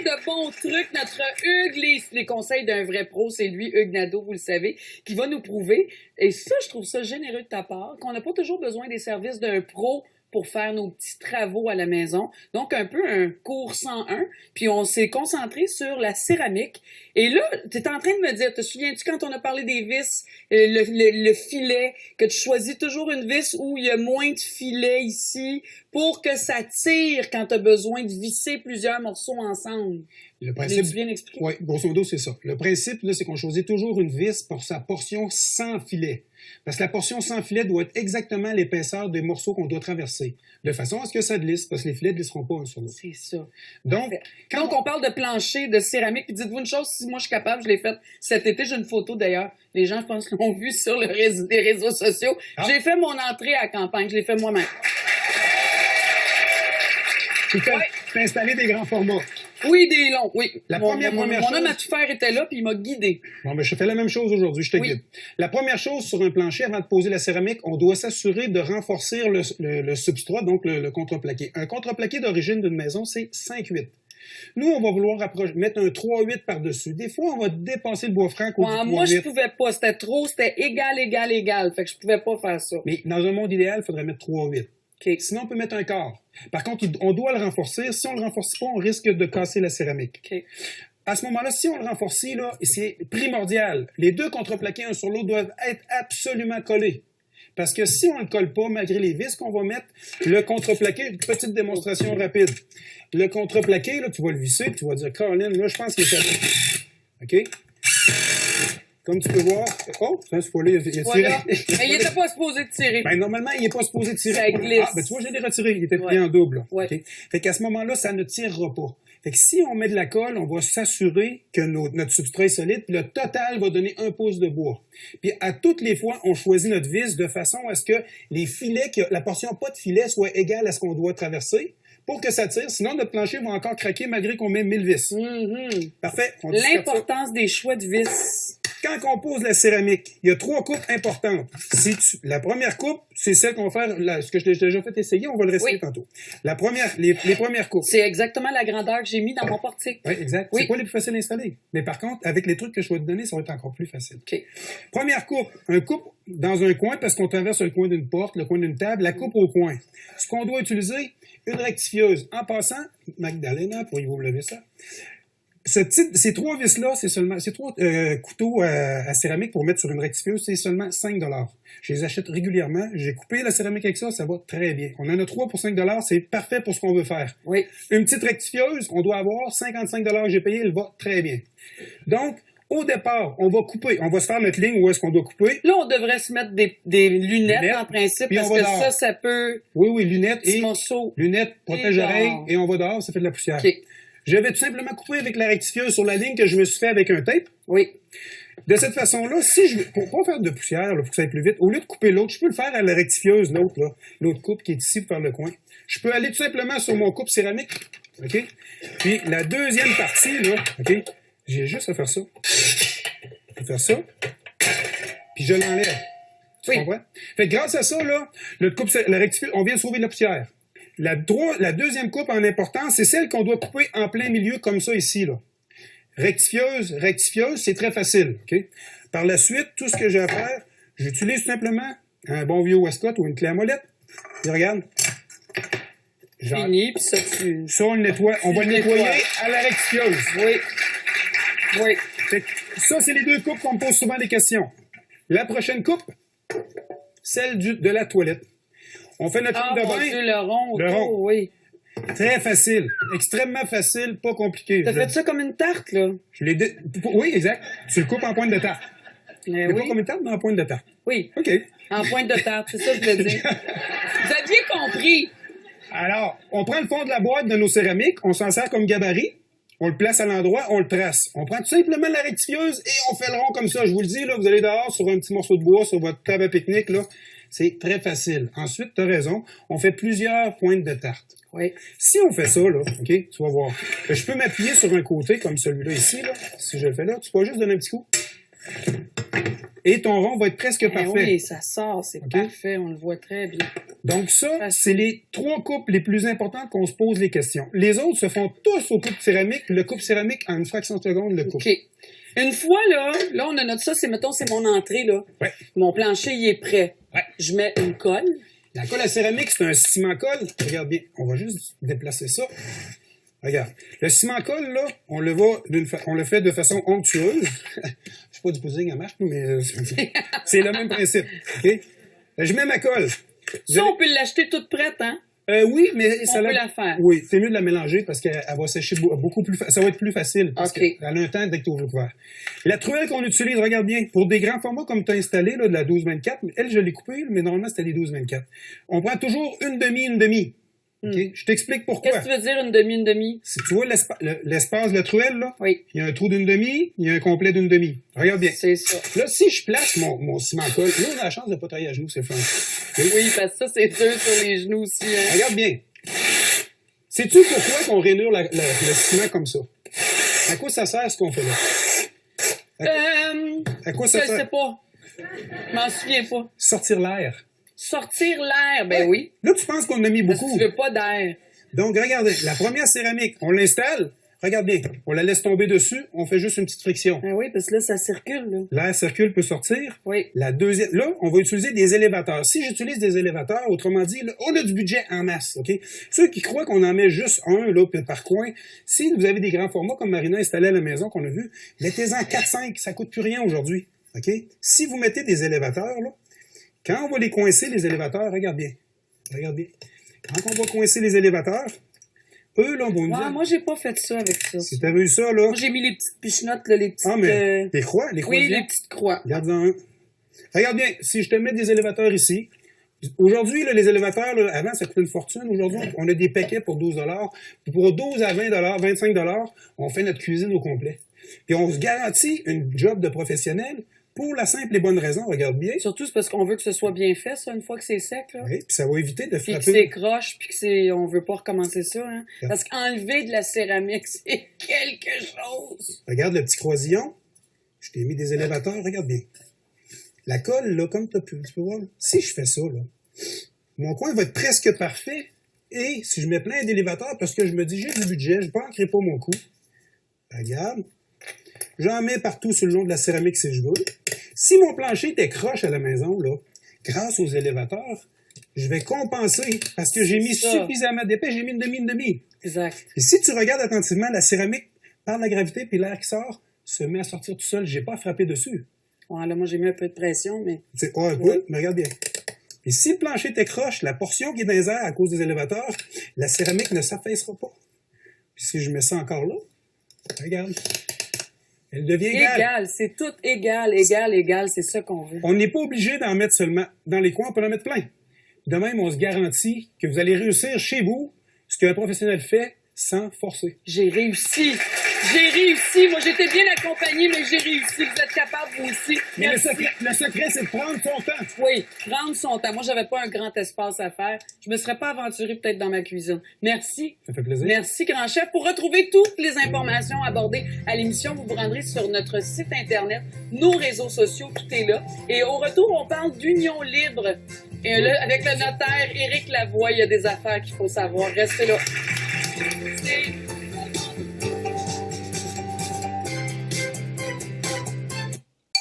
de bons trucs. Notre Hugues, les conseils d'un vrai pro, c'est lui, Hugues Nadeau, vous le savez, qui va nous prouver. Et ça, je trouve ça généreux de ta part, qu'on n'a pas toujours besoin des services d'un pro pour faire nos petits travaux à la maison. Donc, un peu un cours 101. Puis, on s'est concentré sur la céramique. Et là, tu es en train de me dire, te souviens-tu quand on a parlé des vis, le filet, que tu choisis toujours une vis où il y a moins de filet ici pour que ça tire quand tu as besoin de visser plusieurs morceaux ensemble. Le principe, l'as-tu bien expliqué? Oui, grosso modo, c'est ça. Le principe, là, c'est qu'on choisit toujours une vis pour sa portion sans filet. Parce que la portion sans filet doit être exactement l'épaisseur des morceaux qu'on doit traverser. De façon à ce que ça glisse, parce que les filets ne glisseront pas un sur l'autre. C'est ça. Donc, quand on parle de plancher, de céramique, puis dites-vous une chose, si moi je suis capable, je l'ai fait cet été, j'ai une photo d'ailleurs. Les gens, je pense, l'ont vu sur les réseaux sociaux. Ah. J'ai fait mon entrée à la campagne, je l'ai fait moi-même. tu t'es installé des grands formats. Oui, des longs, oui. Mon homme à tout faire était là, puis il m'a guidé. Bon, ben, je fais la même chose aujourd'hui, je te guide. La première chose sur un plancher, avant de poser la céramique, on doit s'assurer de renforcer le substrat, donc le contreplaqué. Un contreplaqué d'origine d'une maison, c'est 5-8. Nous, on va vouloir mettre un 3-8 par-dessus. Des fois, on va dépasser le bois franc au 3-8. Moi, je pouvais pas. C'était trop, c'était égal. Fait que je pouvais pas faire ça. Mais dans un monde idéal, il faudrait mettre 3-8. Okay. Sinon, on peut mettre un quart. Par contre, on doit le renforcer. Si on le renforce pas, on risque de casser la céramique. Okay. À ce moment-là, si on le renforce, là, c'est primordial. Les deux contreplaqués un sur l'autre doivent être absolument collés. Parce que si on ne le colle pas, malgré les vis qu'on va mettre, le contreplaqué, une petite démonstration rapide. Le contreplaqué, là, tu vas le visser, tu vas dire, Caroline, là, je pense qu'il est fait. OK? Comme tu peux voir, oh, ça, c'est pas là, il a tiré. Voilà. Mais il était pas supposé de tirer. Ben, normalement, il n'est pas supposé tirer. Ça glisse. Ah, ben, tu vois, je l'ai retiré. Il était pris en double. Là. Ouais. Okay? Fait qu'à ce moment-là, ça ne tirera pas. Fait que si on met de la colle, on va s'assurer que notre substrat est solide, puis le total va donner 1 pouce de bois. Puis à toutes les fois, on choisit notre vis de façon à ce que les filets, la portion pas de filet soit égale à ce qu'on doit traverser pour que ça tire. Sinon, notre plancher va encore craquer malgré qu'on met 1000 vis. Mm-hmm. Parfait. L'importance des choix de vis. Quand on pose la céramique, il y a 3 coupes importantes. La première coupe, c'est celle qu'on va faire, ce que je t'ai déjà fait essayer, on va le réessayer tantôt. La première, les premières coupes. C'est exactement la grandeur que j'ai mis dans mon portique. Oui, exact. C'est pas les plus faciles à installer. Mais par contre, avec les trucs que je vais te donner, ça va être encore plus facile. Okay. Première coupe, un coupe dans un coin parce qu'on traverse le coin d'une porte, le coin d'une table, la coupe au coin. Ce qu'on doit utiliser, une rectifieuse. En passant, Magdalena, pourriez-vous lever ça? Ces 3 vis-là, ces 3 couteaux à céramique pour mettre sur une rectifieuse, c'est seulement 5 $. Je les achète régulièrement. J'ai coupé la céramique avec ça, ça va très bien. On en a 3 pour 5 $, c'est parfait pour ce qu'on veut faire. Oui. Une petite rectifieuse, on doit avoir 55 $ que j'ai payé, elle va très bien. Donc, au départ, on va couper, on va se faire notre ligne où est-ce qu'on doit couper. Là, on devrait se mettre des lunettes en principe, parce que ça peut... Oui, lunettes et morceau. Lunettes, protège-oreilles, et on va dehors, ça fait de la poussière. Okay. Je vais tout simplement couper avec la rectifieuse sur la ligne que je me suis fait avec un tape. Oui. De cette façon-là, pour pas faire de poussière, pour que ça aille plus vite, au lieu de couper l'autre, je peux le faire à la rectifieuse, l'autre coupe qui est ici pour faire le coin. Je peux aller tout simplement sur mon coupe céramique, OK? Puis la deuxième partie, là, OK? J'ai juste à faire ça. Je vais faire ça. Puis je l'enlève. Tu comprends? Fait que grâce à ça, là, la rectifieuse, on vient de sauver de la poussière. La deuxième coupe en importance, c'est celle qu'on doit couper en plein milieu comme ça ici, là. Rectifieuse, c'est très facile, OK? Par la suite, tout ce que j'ai à faire, j'utilise simplement un bon vieux Westcott ou une clé à molette. Puis regarde. Fini, puis ça, on le nettoie. On va le nettoyer à la rectifieuse. Oui. Fait que ça, c'est les 2 coupes qu'on me pose souvent des questions. La prochaine coupe, celle de la toilette. On fait notre ligne de bain. Dieu, le rond, oui. Très facile. Extrêmement facile, pas compliqué. T'as fait ça comme une tarte, là? Oui, exact. Tu le coupes en pointe de tarte. Mais pas comme une tarte, mais en pointe de tarte. Oui. OK. En pointe de tarte, c'est ça que je veux dire. Vous aviez compris. Alors, on prend le fond de la boîte de nos céramiques, on s'en sert comme gabarit, on le place à l'endroit, on le trace. On prend tout simplement la rectifieuse et on fait le rond comme ça. Je vous le dis, là, vous allez dehors sur un petit morceau de bois, sur votre table à pique-nique, là. C'est très facile. Ensuite, tu as raison, on fait plusieurs pointes de tarte. Oui. Si on fait ça, là, OK, tu vas voir. Je peux m'appuyer sur un côté, comme celui-là ici, là. Si je le fais là, tu peux juste donner un petit coup. Et ton rond va être presque parfait. Oui, ça sort, c'est parfait, on le voit très bien. Donc ça, c'est les 3 coupes les plus importantes qu'on se pose les questions. Les autres se font tous aux coupes céramiques. Le coupe céramique, en une fraction de seconde, le coupe. OK. Une fois, là, on a notre ça, c'est, mettons, c'est mon entrée, là. Ouais. Mon plancher, il est prêt. Ouais. Je mets une colle. La colle à céramique, c'est un ciment-colle. Regarde bien. On va juste déplacer ça. Regarde. Le ciment-colle, là, on le fait de façon onctueuse. Je sais pas du pudding à marche, mais c'est le même principe. OK? Je mets ma colle. Ça, on peut l'acheter toute prête, hein? Oui, mais On peut la faire. Oui, c'est mieux de la mélanger parce qu'elle va sécher beaucoup plus ça va être plus facile parce OK. qu'elle a un temps dès que tu ouvres le couvert. La truelle qu'on utilise, regarde bien, pour des grands formats comme tu as installé là, de la 12-24, elle je l'ai coupée, mais normalement c'était les 12-24. On prend toujours une demi. OK? Je t'explique pourquoi. Qu'est-ce que tu veux dire, une demi? Si tu vois l'espace de la truelle, là, Oui. il y a un trou d'une demi, il y a un complet d'une demi. Regarde bien. C'est ça. Là, si je place mon ciment-colle, là, on a la chance de ne pas travailler à genoux, c'est fun. Oui, parce que ça, c'est dur sur les genoux aussi. Hein? Regarde bien. Sais-tu pourquoi qu'on rainure le ciment comme ça? À quoi ça sert ce qu'on fait là? À quoi ça je sert? sais pas. Je m'en souviens pas. Sortir l'air. Sortir l'air, ben oui. Là, tu penses qu'on en a mis Parce beaucoup. que tu veux pas d'air. Donc, regardez, la première céramique, on l'installe. Regarde bien, on la laisse tomber dessus, on fait juste une petite friction. Ben oui, parce que là, ça circule, là. L'air circule, peut sortir. Oui. La deuxième, là, on va utiliser des élévateurs. Si j'utilise des élévateurs, autrement dit, là, on a du budget en masse, OK? Ceux qui croient qu'on en met juste un, là, par coin, si vous avez des grands formats comme Marina installé à la maison qu'on a vu, mettez-en 4-5, ça coûte plus rien aujourd'hui, OK? Si vous mettez des élévateurs, là, quand on va les coincer, les élévateurs, regarde bien. Regarde bien. Quand on va coincer les élévateurs, eux, là, vont nous dire... Moi, j'ai pas fait ça avec ça. Si t'avais eu ça, là... Moi, j'ai mis les petites pichenottes, là, les petites... Ah, mais les croix, les croix. Oui, les petites croix. Regarde-en un. Regarde bien, si je te mets des élévateurs ici, aujourd'hui, là, les élévateurs, là, avant, ça coûtait une fortune. Aujourd'hui, on a des paquets pour 12 $. Puis pour 12 à 20 $, 25 $, on fait notre cuisine au complet. Puis on se garantit une job de professionnel pour la simple et bonne raison, regarde bien. Surtout, c'est parce qu'on veut que ce soit bien fait, ça, une fois que c'est sec, là. Oui, puis ça va éviter de Puis que frapper. c'est croche, puis que c'est... On veut pas recommencer ça, hein. Parce qu'enlever de la céramique, c'est quelque chose. Regarde le petit croisillon. Je t'ai mis des élévateurs, regarde bien. La colle, là, comme tu peux voir, si je fais ça, là, mon coin va être presque parfait. Et si je mets plein d'élévateurs, parce que je me dis, j'ai du budget, je ne banquerai pas mon coup. Regarde. J'en mets partout sur le long de la céramique si je veux. Si mon plancher était croche à la maison, là, grâce aux élévateurs, je vais compenser parce que j'ai mis suffisamment d'épais, j'ai mis une demi. Exact. Et si tu regardes attentivement, la céramique, par la gravité puis l'air qui sort, se met à sortir tout seul. J'ai pas frappé dessus. Ouais, là, moi, j'ai mis un peu de pression, mais... Oui, mais regarde bien. Et si le plancher était croche, la portion qui est dans les airs à cause des élévateurs, la céramique ne s'affaissera pas. Puis si je mets ça encore là, regarde. Elle devient égale. Égal, c'est tout égal, c'est ça qu'on veut. On n'est pas obligé d'en mettre seulement dans les coins, on peut en mettre plein. De même, on se garantit que vous allez réussir chez vous ce qu'un professionnel fait sans forcer. J'ai réussi! Moi, j'étais bien accompagnée, mais j'ai réussi. Vous êtes capable, vous aussi. Mais Merci. le secret, c'est de prendre son temps. Oui, prendre son temps. Moi, j'avais pas un grand espace à faire. Je me serais pas aventurée peut-être dans ma cuisine. Merci. Ça fait plaisir. Merci, grand chef. Pour retrouver toutes les informations abordées à l'émission, vous vous rendrez sur notre site Internet, nos réseaux sociaux, tout est là. Et au retour, on parle d'union libre. Et là, avec le notaire Éric Lavoie, il y a des affaires qu'il faut savoir. Restez là. C'est